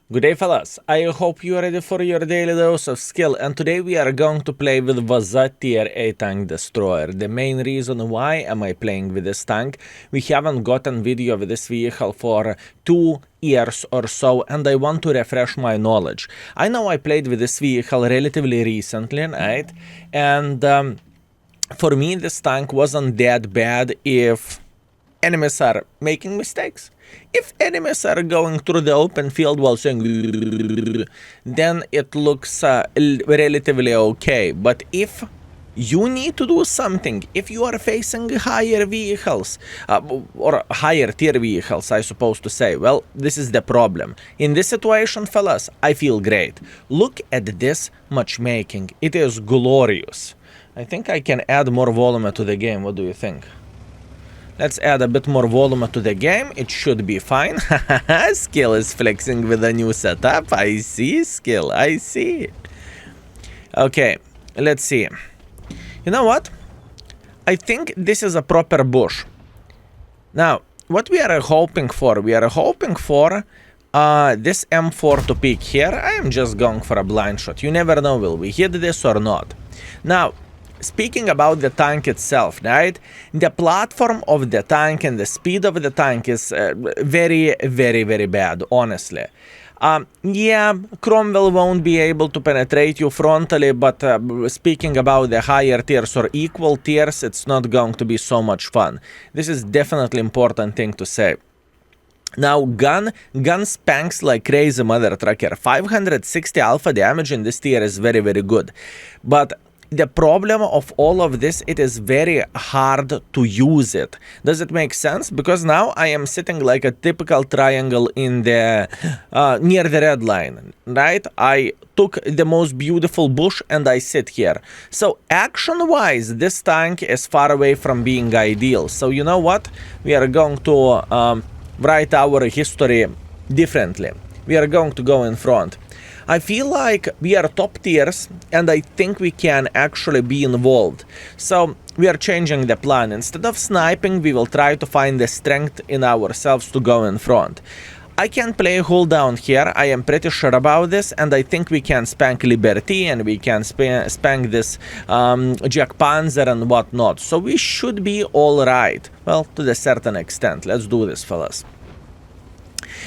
Good day, fellas. I hope you are ready for your daily dose of skill, and today we are going to play with WZ Tier A Tank Destroyer. The main reason why am I playing with this tank, we haven't gotten video of this vehicle for 2 years or so, and I want to refresh my knowledge. I know I played with this vehicle relatively recently, right? And for me, this tank wasn't that bad if enemies are making mistakes. If enemies are going through the open field while saying then it looks relatively okay. But if you need to do something, if you are facing higher vehicles, or higher tier vehicles, I suppose to say, well, this is the problem. In this situation, fellas, I feel great. Look at this matchmaking. It is glorious. I think I can add more volume to the game. What do you think? Let's add a bit more volume to the game. It should be fine. Skill is flexing with a new setup. I see, Skill. I see. Okay, let's see. You know what? I think this is a proper bush. Now, what we are hoping for? We are hoping for this M4 to peek here. I am just going for a blind shot. You never know, will we hit this or not? Now, speaking about the tank itself, right? The platform of the tank and the speed of the tank is very, very, very bad, honestly. Yeah, Cromwell won't be able to penetrate you frontally, but speaking about the higher tiers or equal tiers, it's not going to be so much fun. This is definitely important thing to say. Now, gun spanks like crazy, mother trucker. 560 alpha damage in this tier is very, very good. But the problem of all of this, it is very hard to use it. Does it make sense? Because now I am sitting like a typical triangle in the near the red line, right? I took the most beautiful bush and I sit here. So action-wise, this tank is far away from being ideal. So you know what? We are going to write our history differently. We are going to go in front. I feel like we are top tiers, and I think we can actually be involved. So we are changing the plan. Instead of sniping, we will try to find the strength in ourselves to go in front. I can play hold down here. I am pretty sure about this, and I think we can spank Liberty, and we can spank this Jack Panzer and whatnot. So we should be all right. Well, to a certain extent. Let's do this, fellas.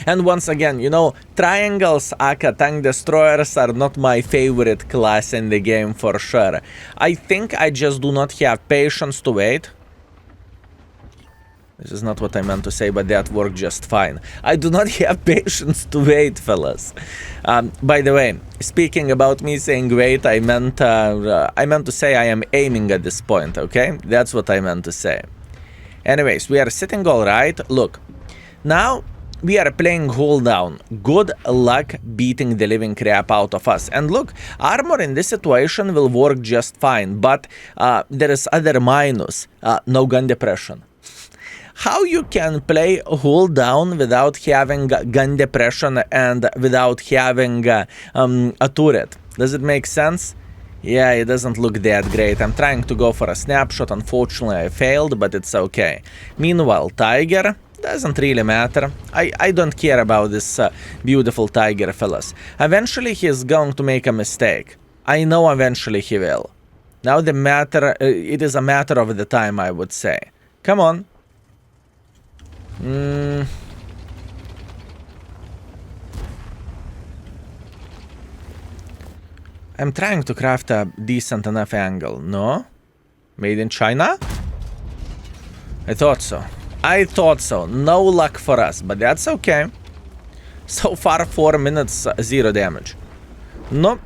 And once again, you know, triangles aka tank destroyers are not my favorite class in the game for sure. I think I just do not have patience to wait. This is not what I meant to say, but that worked just fine. I do not have patience to wait, fellas. By the way, speaking about me saying wait, I meant to say I am aiming at this point, okay? That's what I meant to say. Anyways, we are sitting all right. Look, now we are playing hold down. Good luck beating the living crap out of us. And look, armor in this situation will work just fine, but there is other minus. No gun depression. How you can play hold down without having gun depression and without having a turret? Does it make sense? Yeah, it doesn't look that great. I'm trying to go for a snapshot. Unfortunately, I failed, but it's okay. Meanwhile, Tiger doesn't really matter. I don't care about this beautiful tiger, fellas. Eventually he is going to make a mistake. I know eventually he will. Now the matter, it is a matter of the time, I would say. Come on. I'm trying to craft a decent enough angle. No? Made in China? I thought so. I thought so. No luck for us, but that's okay. So far, 4 minutes, 0 damage. No,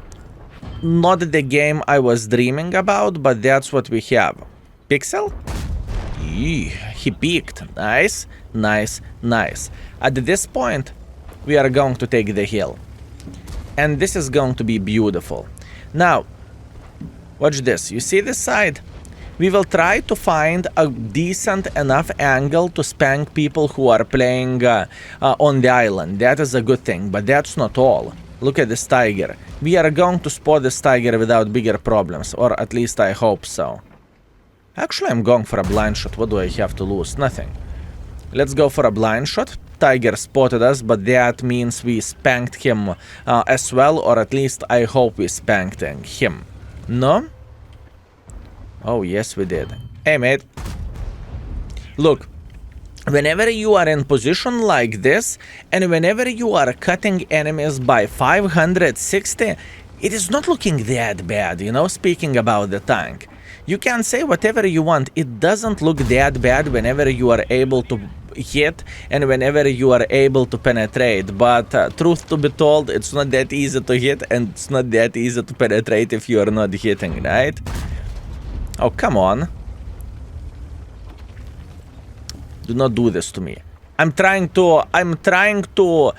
not the game I was dreaming about, but that's what we have. Pixel? Eee, he peeked. Nice, nice, nice. At this point, we are going to take the hill. And this is going to be beautiful. Now, watch this. You see this side? We will try to find a decent enough angle to spank people who are playing on the island. That is a good thing, but that's not all. Look at this tiger. We are going to spot this tiger without bigger problems, or at least I hope so. Actually, I'm going for a blind shot. What do I have to lose? Nothing. Let's go for a blind shot. tiger spotted us, but that means we spanked him as well, or at least I hope we spanked him. No? Oh, yes, we did. Hey, mate. Look, whenever you are in position like this, and whenever you are cutting enemies by 560, it is not looking that bad, you know, speaking about the tank. You can say whatever you want, it doesn't look that bad whenever you are able to hit and whenever you are able to penetrate, but truth to be told, it's not that easy to hit and it's not that easy to penetrate if you are not hitting, right? Oh, come on. Do not do this to me. I'm trying to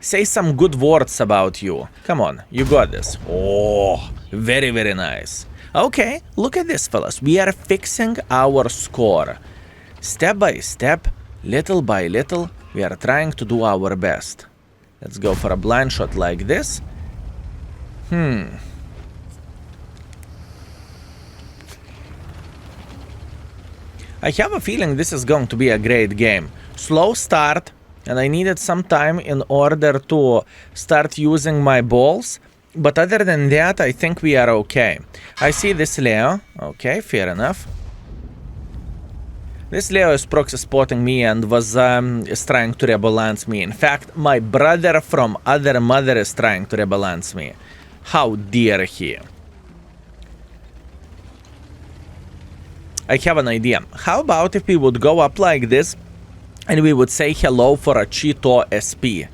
say some good words about you. Come on, you got this. Oh, very, very nice. Okay, look at this, fellas. We are fixing our score. Step by step, little by little, we are trying to do our best. Let's go for a blind shot like this. I have a feeling this is going to be a great game. Slow start, and I needed some time in order to start using my balls. But other than that, I think we are okay. I see this Leo. Okay, fair enough. This Leo is proxy spotting me and is trying to rebalance me. In fact, my brother from other mother is trying to rebalance me. How dare he? I have an idea. How about if we would go up like this and we would say hello for a Cheeto SP?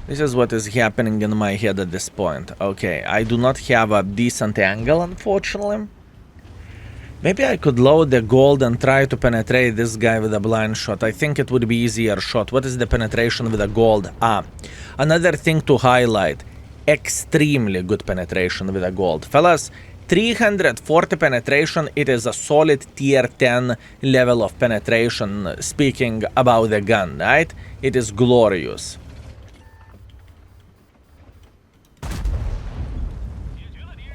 This is what is happening in my head at this point. Okay, I do not have a decent angle, unfortunately. Maybe I could load the gold and try to penetrate this guy with a blind shot. I think it would be easier shot. What is the penetration with a gold? Another thing to highlight. Extremely good penetration with a gold. Fellas, 340 penetration, it is a solid tier 10 level of penetration, speaking about the gun, right? It is glorious.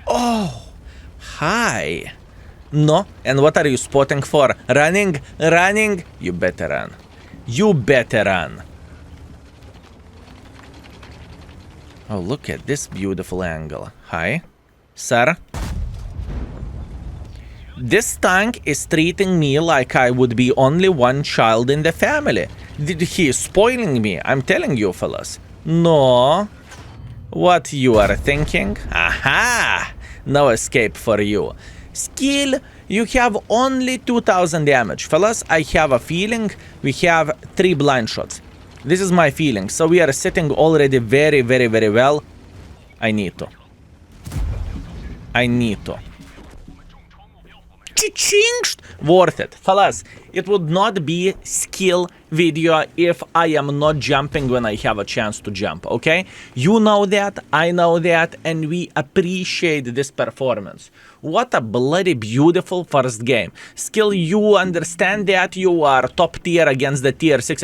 Oh, hi. No, and what are you spotting for? Running? Running? You better run. You better run. Oh, look at this beautiful angle. Hi, sir. This tank is treating me like I would be only one child in the family. He is spoiling me, I'm telling you, fellas. No. What you are thinking? Aha! No escape for you. Skill, you have only 2000 damage. Fellas, I have a feeling we have 3 blind shots. This is my feeling. So we are sitting already very, very, very well. I need to. Worth it. Fellas, it would not be skill video if I am not jumping when I have a chance to jump, okay? You know that, I know that, and we appreciate this performance. What a bloody beautiful first game. Skill, you understand that you are top tier against the tier 6.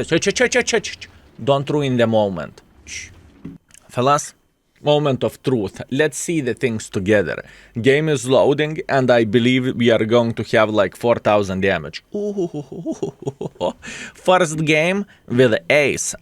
Don't ruin the moment. Fellas, moment of truth. Let's see the things together. Game is loading, and I believe we are going to have like 4000 damage. First game with ace.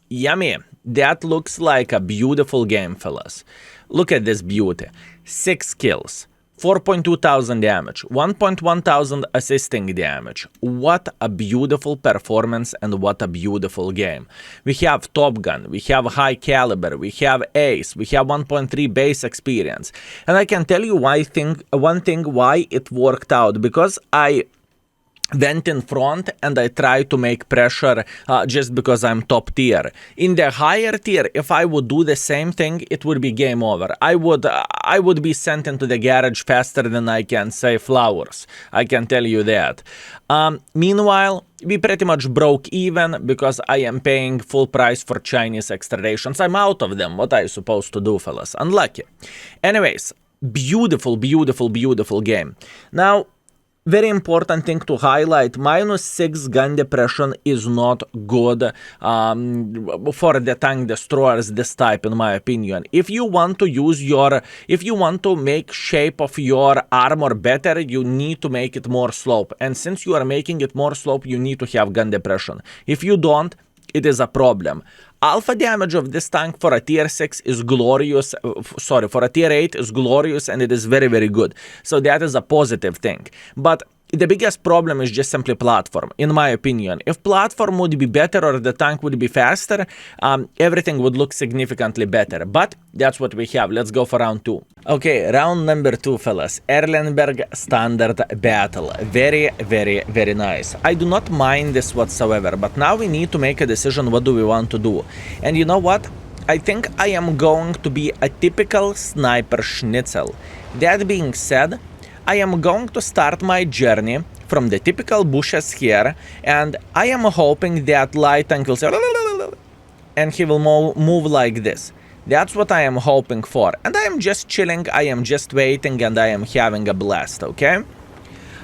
Yummy. That looks like a beautiful game, fellas. Look at this beauty. 6 kills. 4,200 damage, 1,100 assisting damage. What a beautiful performance and what a beautiful game. We have Top Gun, we have High Caliber, we have Ace, we have 1.3 base experience. And I can tell you one thing why it worked out, because I went in front and I tried to make pressure just because I'm top tier. In the higher tier, if I would do the same thing, it would be game over. I would be sent into the garage faster than I can say flowers. I can tell you that. Meanwhile, we pretty much broke even because I am paying full price for Chinese extradations. I'm out of them. What are you supposed to do, fellas? Unlucky. Anyways, beautiful, beautiful, beautiful game. Now, very important thing to highlight, -6 gun depression is not good for the tank destroyers this type, in my opinion. If you want to make shape of your armor better, you need to make it more slope. And since you are making it more slope, you need to have gun depression. If you don't, it is a problem. Alpha damage of this tank for a tier 6 is glorious, for a tier 8 is glorious, and it is very, very good. So that is a positive thing. But the biggest problem is just simply platform, in my opinion. If platform would be better or the tank would be faster, everything would look significantly better. But that's what we have. Let's go for round 2. Okay, round number 2, fellas. Erlenberg Standard Battle. Very, very, very nice. I do not mind this whatsoever, but now we need to make a decision what do we want to do. And you know what? I think I am going to be a typical sniper schnitzel. That being said, I am going to start my journey from the typical bushes here, and I am hoping that light tank will say and he will move like this. That's what I am hoping for. And I am just chilling, I am just waiting, and I am having a blast, okay?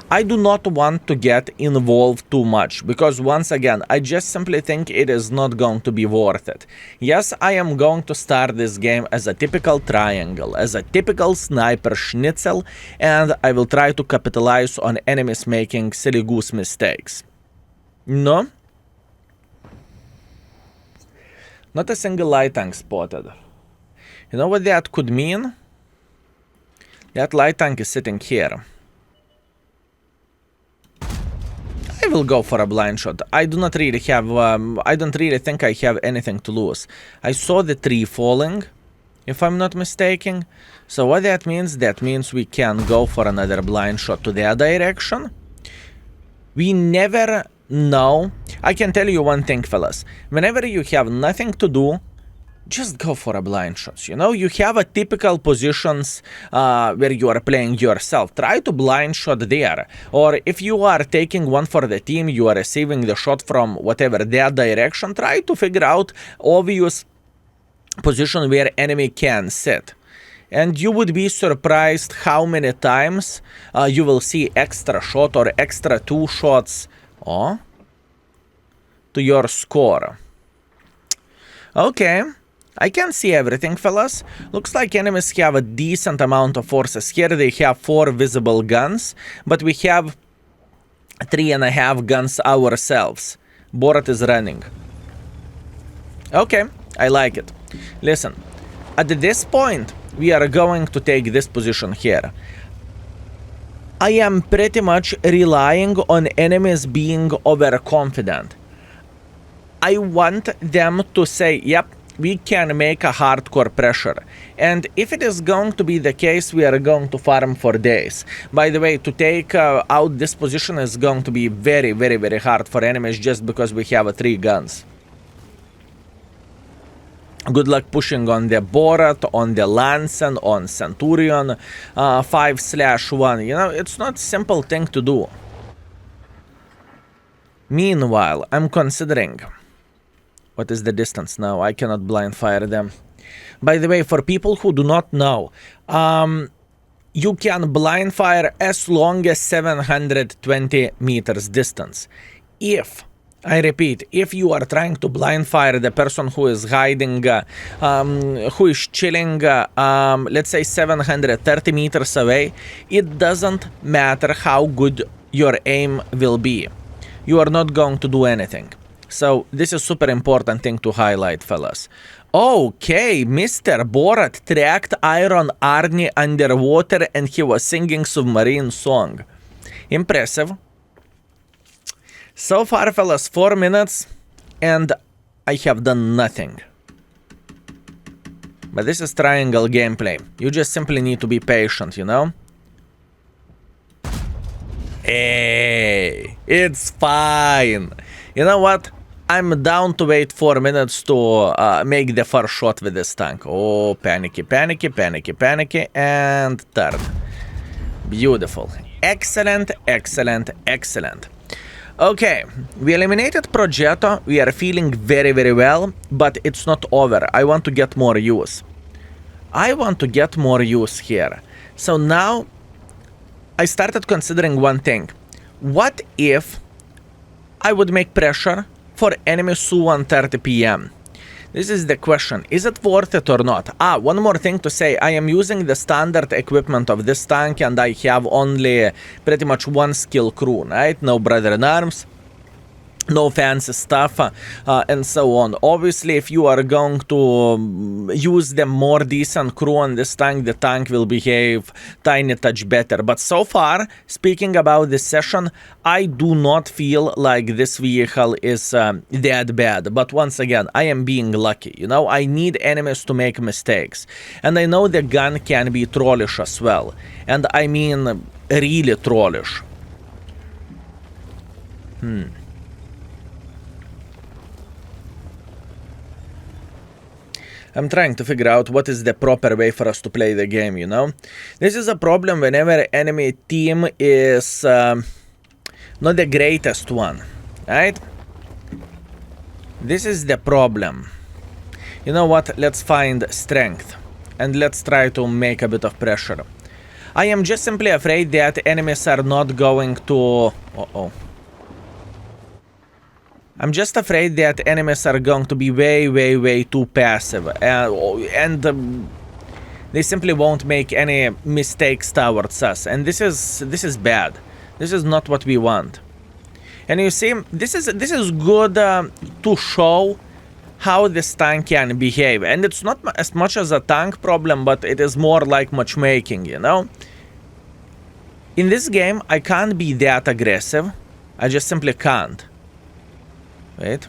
I do not want to get involved too much, because once again, I just simply think it is not going to be worth it. Yes, I am going to start this game as a typical triangle, as a typical sniper schnitzel, and I will try to capitalize on enemies making silly goose mistakes. No? Not a single light tank spotted. You know what that could mean? That light tank is sitting here. I will go for a blind shot. I do not really have, I don't really think I have anything to lose. I saw the tree falling, if I'm not mistaken. So what that means we can go for another blind shot to that direction. We never know. I can tell you one thing, fellas. Whenever you have nothing to do, just go for a blind shot. You know, you have a typical positions where you are playing yourself. Try to blind shot there. Or if you are taking one for the team, you are receiving the shot from whatever that direction, try to figure out obvious position where enemy can sit. And you would be surprised how many times you will see extra shot or extra 2 shots to your score. Okay. I can see everything, fellas. Looks like enemies have a decent amount of forces here. They have 4 visible guns, but we have 3.5 guns ourselves. Borat is running. Okay, I like it. Listen, at this point, we are going to take this position here. I am pretty much relying on enemies being overconfident. I want them to say, yep, we can make a hardcore pressure. And if it is going to be the case, we are going to farm for days. By the way, to take out this position is going to be very, very, very hard for enemies just because we have 3 guns. Good luck pushing on the Borat, on the Lansen, on Centurion 5/1. You know, it's not a simple thing to do. Meanwhile, I'm considering... What is the distance now? I cannot blind fire them. By the way, for people who do not know, you can blind fire as long as 720 meters distance. If, I repeat, if you are trying to blind fire the person who is hiding, who is chilling, let's say 730 meters away, it doesn't matter how good your aim will be. You are not going to do anything. So this is super important thing to highlight, fellas. Okay, Mr. Borat tracked Iron Arnie underwater and he was singing submarine song. Impressive. So far, fellas, 4 minutes and I have done nothing. But this is triangle gameplay. You just simply need to be patient, you know? Hey, it's fine. You know what? I'm down to wait 4 minutes to make the first shot with this tank. Oh, panicky, panicky, panicky, panicky, and third. Beautiful. Excellent, excellent, excellent. Okay, we eliminated Progetto. We are feeling very, very well, but it's not over. I want to get more use. I want to get more use here. So now, I started considering one thing. What if I would make pressure for enemy Su-130 PM? This is the question. Is it worth it or not? One more thing to say. I am using the standard equipment of this tank and I have only pretty much 1 skill crew, right? No brother in arms. no fancy stuff, and so on. Obviously, if you are going to use the more decent crew on this tank, the tank will behave tiny touch better. But so far, speaking about this session, I do not feel like this vehicle is that bad. But once again, I am being lucky. You know, I need enemies to make mistakes. And I know the gun can be trollish as well. And I mean, really trollish. I'm trying to figure out what is the proper way for us to play the game, you know? This is a problem whenever enemy team is not the greatest one, right? This is the problem. You know what? Let's find strength. And let's try to make a bit of pressure. I am just simply afraid that enemies are not going to... Uh-oh. I'm just afraid that enemies are going to be way too passive, and they simply won't make any mistakes towards us, and this is bad. This is not what we want. And you see, this is good to show how this tank can behave, and it's not as much as a tank problem, but it is more like matchmaking, you know. In this game, I can't be that aggressive. I just simply can't. Wait.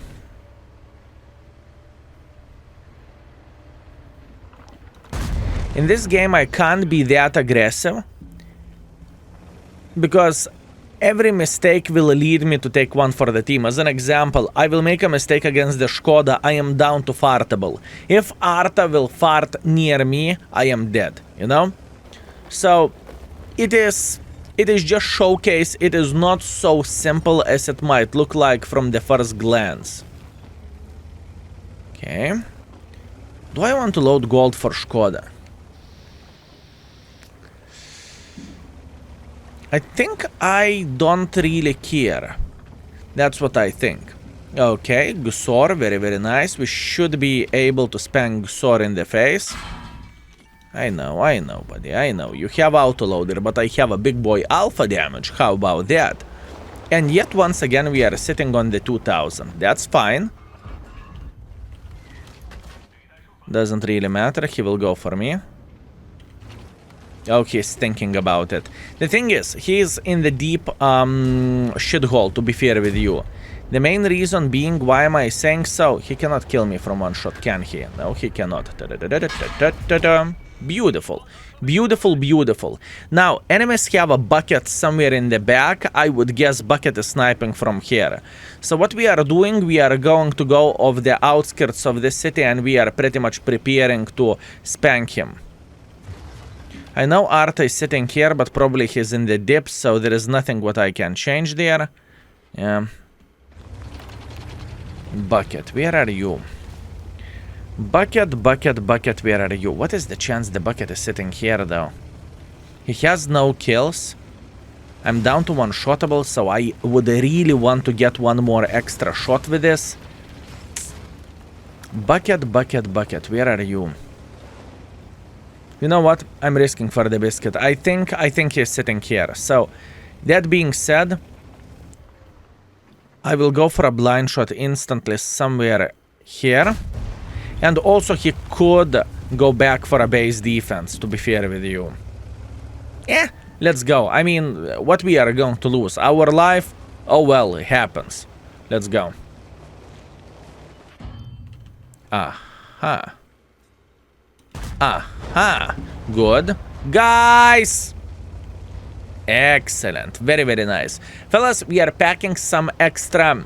In this game, I can't be that aggressive because every mistake will lead me to take one for the team. As an example, I will make a mistake against the Skoda, I am down to fartable. If Arta will fart near me, I am dead, you know? So, it is just showcase. It is not so simple as it might look like from the first glance. Okay. Do I want to load gold for Skoda? I think I don't really care. That's what I think. Okay, Gusor, very nice. We should be able to spam Gusor in the face. I know, buddy, I know. You have autoloader, but I have a big boy alpha damage. How about that? And yet, once again, we are sitting on the 2000. That's fine. Doesn't really matter. He will go for me. Oh, he's thinking about it. The thing is, he's in the deep shithole, to be fair with you. The main reason being, why am I saying so? He cannot kill me from one shot, can he? No, he cannot. Beautiful. Beautiful. Now, enemies have a bucket somewhere in the back. I would guess bucket is sniping from here. So what we are doing, we are going to go off the outskirts of the city and we are pretty much preparing to spank him. I know Arta is sitting here, but probably he's in the dip, so there is nothing what I can change there. Yeah. Bucket, where are you? Bucket, where are you? What is the chance the bucket is sitting here, though? He has no kills. I'm down to one shotable, so I would really want to get one more extra shot with this. Bucket, where are you? You know what? I'm risking for the biscuit. I think he's sitting here. So, that being said, I will go for a blind shot instantly somewhere here. And also he could go back for a base defense, to be fair with you. Yeah, let's go. I mean, what we are going to lose? Our life? Oh well, it happens. Let's go. Aha. Aha. Good. Guys! Excellent. Very nice. Fellas, we are packing some extra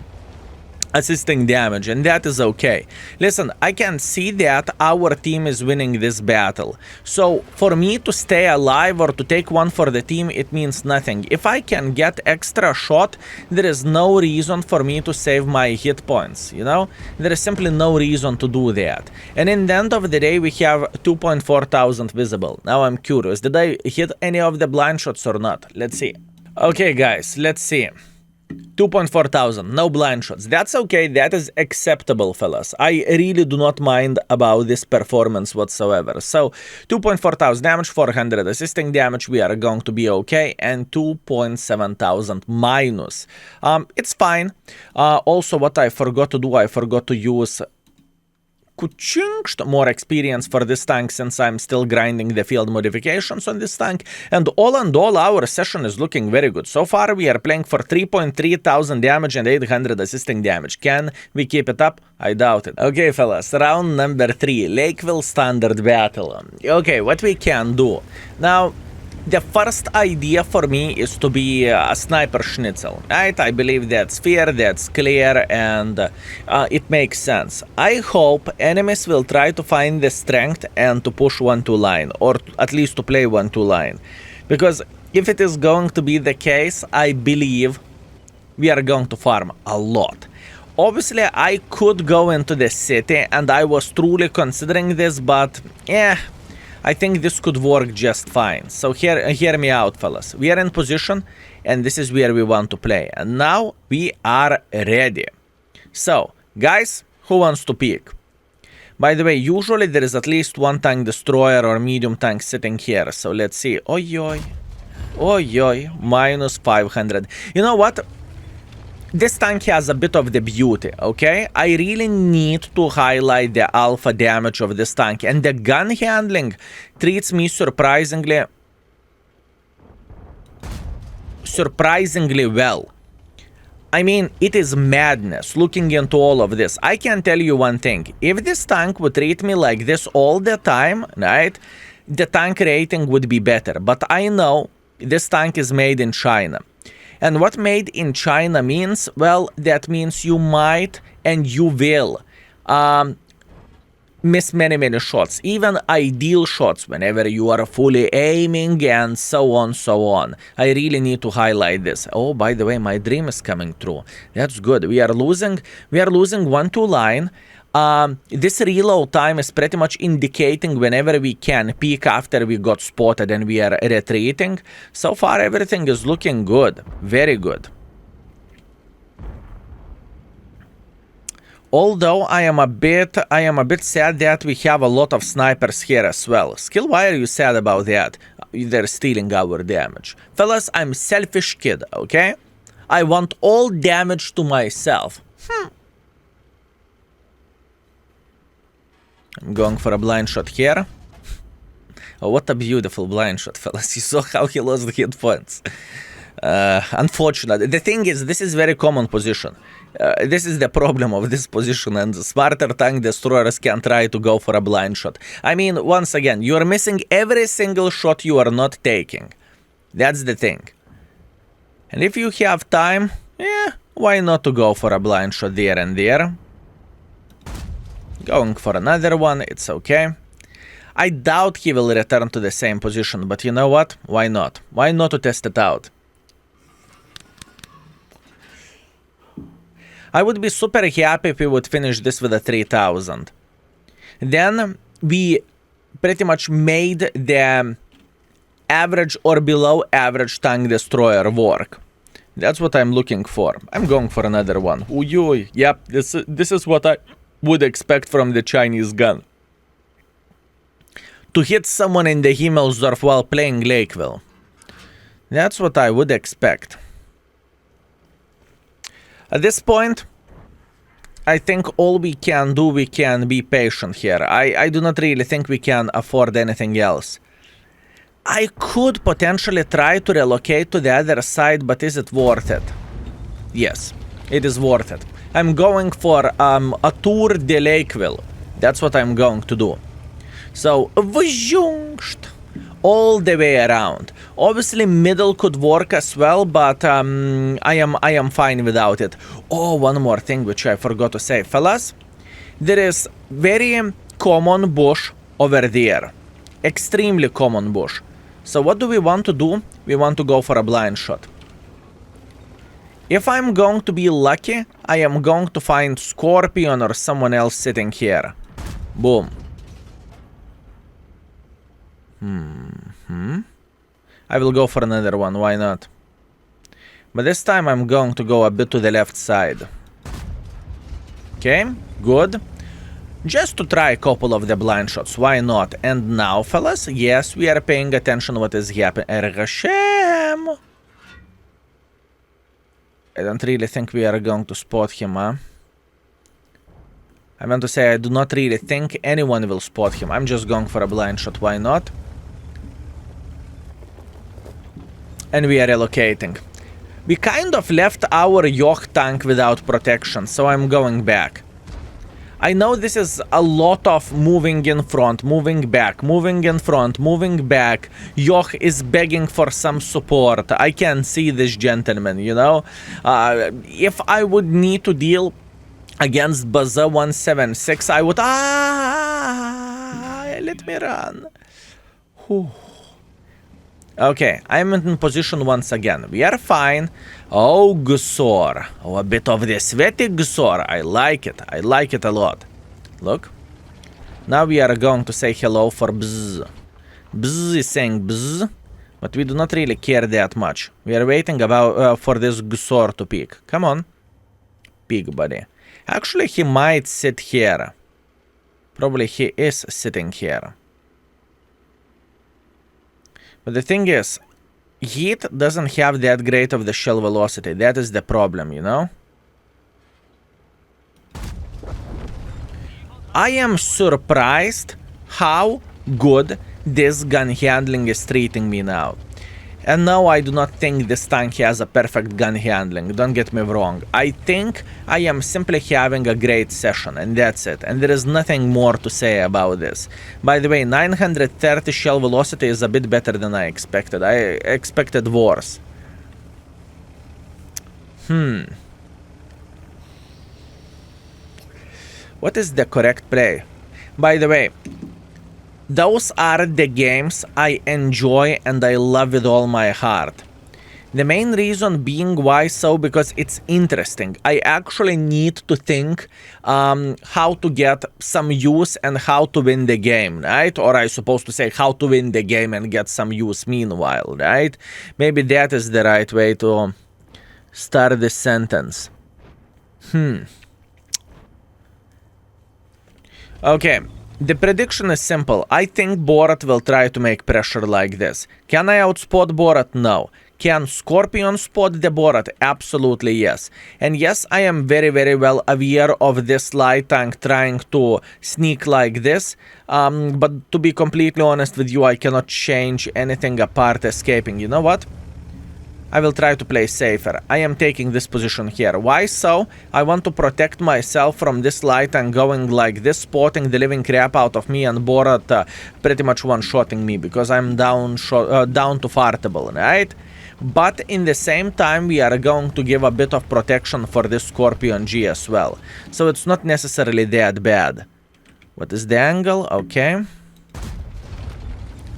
assisting damage, and that is okay. Listen, I can see that our team is winning this battle. So, for me to stay alive or to take one for the team, it means nothing. If I can get extra shot, there is no reason for me to save my hit points, you know? There is simply no reason to do that. And in the end of the day, we have 2,400 visible. Now I'm curious, did I hit any of the blind shots or not? Let's see. Okay, guys, let's see. 2.4 thousand, no blind shots. That's okay, that is acceptable, fellas. I really do not mind about this performance whatsoever. So, 2.4 thousand damage, 400 assisting damage, we are going to be okay, and 2.7 thousand minus. It's fine. Also, what I forgot to do, I forgot to use more experience for this tank since I'm still grinding the field modifications on this tank, and all in all our session is looking very good. So far we are playing for 3.3 thousand damage and 800 assisting damage. Can we keep it up? I doubt it. Okay fellas, round number 3, Lakeville Standard Battle. Okay, what we can do now. The first idea for me is to be a sniper schnitzel, right? I believe that's fair, that's clear, and it makes sense. I hope enemies will try to find the strength and to push 1-2 line, or at least to play 1-2 line. Because if it is going to be the case, I believe we are going to farm a lot. Obviously, I could go into the city, and I was truly considering this, but I think this could work just fine. So hear me out, fellas. We are in position, and this is where we want to play. And now we are ready. So, guys, who wants to pick? By the way, usually there is at least one tank destroyer or medium tank sitting here. So let's see. Oi, minus 500. You know what? This tank has a bit of the beauty, okay? I really need to highlight the alpha damage of this tank, and the gun handling treats me surprisingly well. I mean, it is madness looking into all of this. I can tell you one thing. If this tank would treat me like this all the time, right, the tank rating would be better. But I know this tank is made in China. And what made in China means, well, that means you might and you will miss many shots, even ideal shots whenever you are fully aiming and so on. I really need to highlight this. Oh, by the way, my dream is coming true. That's good. We are losing 1-2 line. This reload time is pretty much indicating whenever we can peek after we got spotted and we are retreating. So far everything is looking good, very good. Although I am a bit sad that we have a lot of snipers here as well. Skill, why are you sad about that? They're stealing our damage. Fellas, I'm selfish kid, okay? I want all damage to myself. I'm going for a blind shot here. Oh, what a beautiful blind shot, fellas. You saw how he lost the hit points. Unfortunately. The thing is, this is very common position. This is the problem of this position, and smarter tank destroyers can try to go for a blind shot. I mean, once again, you are missing every single shot you are not taking. That's the thing. And if you have time, why not to go for a blind shot there and there? Going for another one, it's okay. I doubt he will return to the same position, but you know what? Why not? Why not to test it out? I would be super happy if we would finish this with a 3000. Then we pretty much made the average or below average tank destroyer work. That's what I'm looking for. I'm going for another one. Ooh, yep, this is what I would expect from the Chinese gun. To hit someone in the Himmelsdorf while playing Lakeville. That's what I would expect. At this point, I think all we can do, we can be patient here. I do not really think we can afford anything else. I could potentially try to relocate to the other side, but is it worth it? Yes, it is worth it. I'm going for a tour de Lakeville. That's what I'm going to do. So, all the way around. Obviously, middle could work as well, but I am fine without it. Oh, one more thing which I forgot to say, fellas. There is very common bush over there. Extremely common bush. So what do we want to do? We want to go for a blind shot. If I'm going to be lucky, I am going to find Scorpion or someone else sitting here. Boom. I will go for another one, why not? But this time I'm going to go a bit to the left side. Okay, good. Just to try a couple of the blind shots, why not? And now, fellas, yes, we are paying attention what is happening. Ergashem! I don't really think we are going to spot him, huh? I meant to say I do not really think anyone will spot him. I'm just going for a blind shot, why not? And we are relocating. We kind of left our yacht tank without protection, so I'm going back. I know this is a lot of moving in front, moving back, moving in front, moving back. Yoch is begging for some support. I can see this gentleman, you know? If I would need to deal against WZ-111-1G, I would... let me run. Whew. Okay, I'm in position once again. We are fine. Oh, Gusor. Oh, a bit of the sweaty Gusor. I like it. I like it a lot. Look. Now we are going to say hello for bzz. Bzz is saying bzz, but we do not really care that much. We are waiting for this Gusor to peek. Come on. Peek, buddy. Actually, he might sit here. Probably he is sitting here. But the thing is, heat doesn't have that great of the shell velocity. That is the problem, you know? I am surprised how good this gun handling is treating me now. And no, I do not think this tank has a perfect gun handling, don't get me wrong. I think I am simply having a great session, and that's it. And there is nothing more to say about this. By the way, 930 shell velocity is a bit better than I expected. I expected worse. What is the correct play? By the way, those are the games I enjoy and I love with all my heart. The main reason being why so, because it's interesting. I actually need to think how to get some use and how to win the game, right? Or I supposed to say how to win the game and get some use meanwhile, right? Maybe that is the right way to start this sentence. Okay. The prediction is simple. I think Borat will try to make pressure like this. Can I outspot Borat? No. Can Scorpion spot the Borat? Absolutely yes. And yes, I am very, very well aware of this light tank trying to sneak like this. But to be completely honest with you, I cannot change anything apart escaping. You know what? I will try to play safer. I am taking this position here. Why so? I want to protect myself from this light and going like this, spotting the living crap out of me and Borat pretty much one-shotting me because I'm down to fartable, right? But in the same time, we are going to give a bit of protection for this Scorpion G as well. So it's not necessarily that bad. What is the angle? Okay.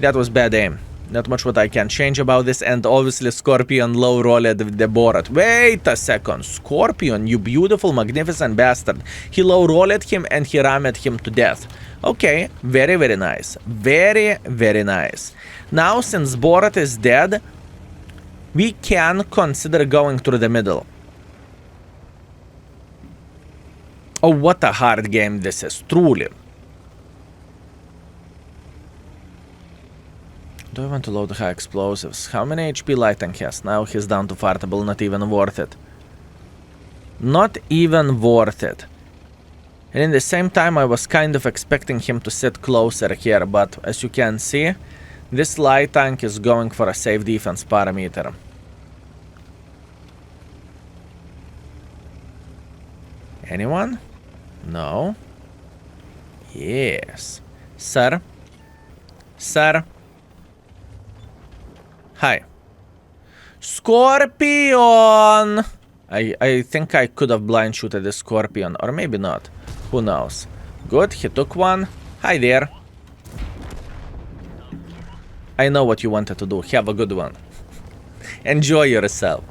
That was bad aim. Not much what I can change about this, and obviously Scorpion low-rolled the Borat. Wait a second, Scorpion, you beautiful, magnificent bastard. He low-rolled him and he rammed him to death. Okay, very, very nice. Very, very nice. Now, since Borat is dead, we can consider going through the middle. Oh, what a hard game this is, truly. Do I want to load high explosives? How many HP light tank has? Now he's down to fartable, not even worth it. Not even worth it. And in the same time, I was kind of expecting him to sit closer here, but as you can see, this light tank is going for a safe defense parameter. Anyone? No. Yes. Sir? Sir? Hi. Scorpion! I think I could have blind shooted the Scorpion, or maybe not. Who knows? Good, he took one. Hi there. I know what you wanted to do. Have a good one. Enjoy yourself.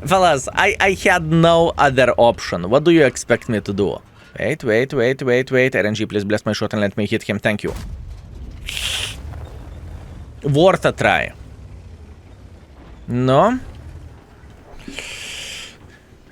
Fellas, I had no other option. What do you expect me to do? Wait. RNG, please bless my shot and let me hit him. Thank you. Worth a try. No?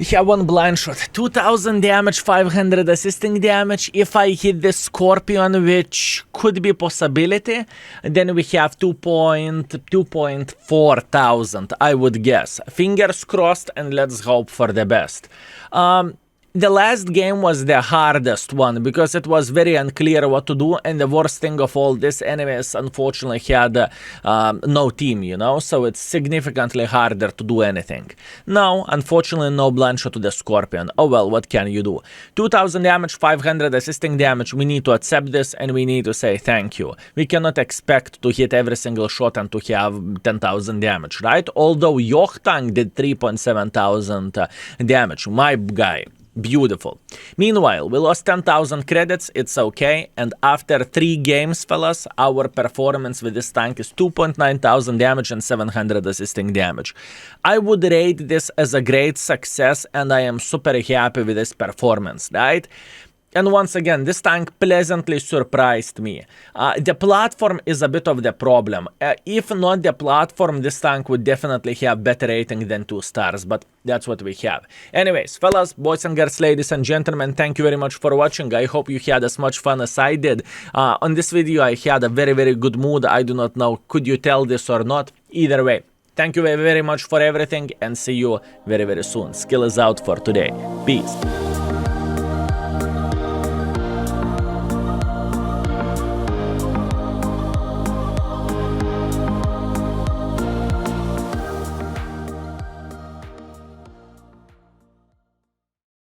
We have one blind shot, 2000 damage, 500 assisting damage. If I hit the Scorpion, which could be possibility, then we have 2.4 thousand, I would guess. Fingers crossed, and let's hope for the best. The last game was the hardest one because it was very unclear what to do, and the worst thing of all, this enemies unfortunately had no team, you know, so it's significantly harder to do anything. Now, unfortunately, no blind shot to the Scorpion. Oh well, what can you do? 2000 damage, 500 assisting damage. We need to accept this, and we need to say thank you. We cannot expect to hit every single shot and to have 10,000 damage, right? Although Yochtang did 3,700 damage, my guy. Beautiful. Meanwhile, we lost 10,000 credits, it's okay, and after 3 games, fellas, our performance with this tank is 2,900 damage and 700 assisting damage. I would rate this as a great success, and I am super happy with this performance, right? And once again, this tank pleasantly surprised me. The platform is a bit of the problem. If not the platform, this tank would definitely have better rating than 2 stars, but that's what we have. Anyways, fellas, boys and girls, ladies and gentlemen, thank you very much for watching. I hope you had as much fun as I did. On this video, I had a very, very good mood. I do not know, could you tell this or not? Either way, thank you very, very much for everything, and see you very, very soon. Skill is out for today. Peace.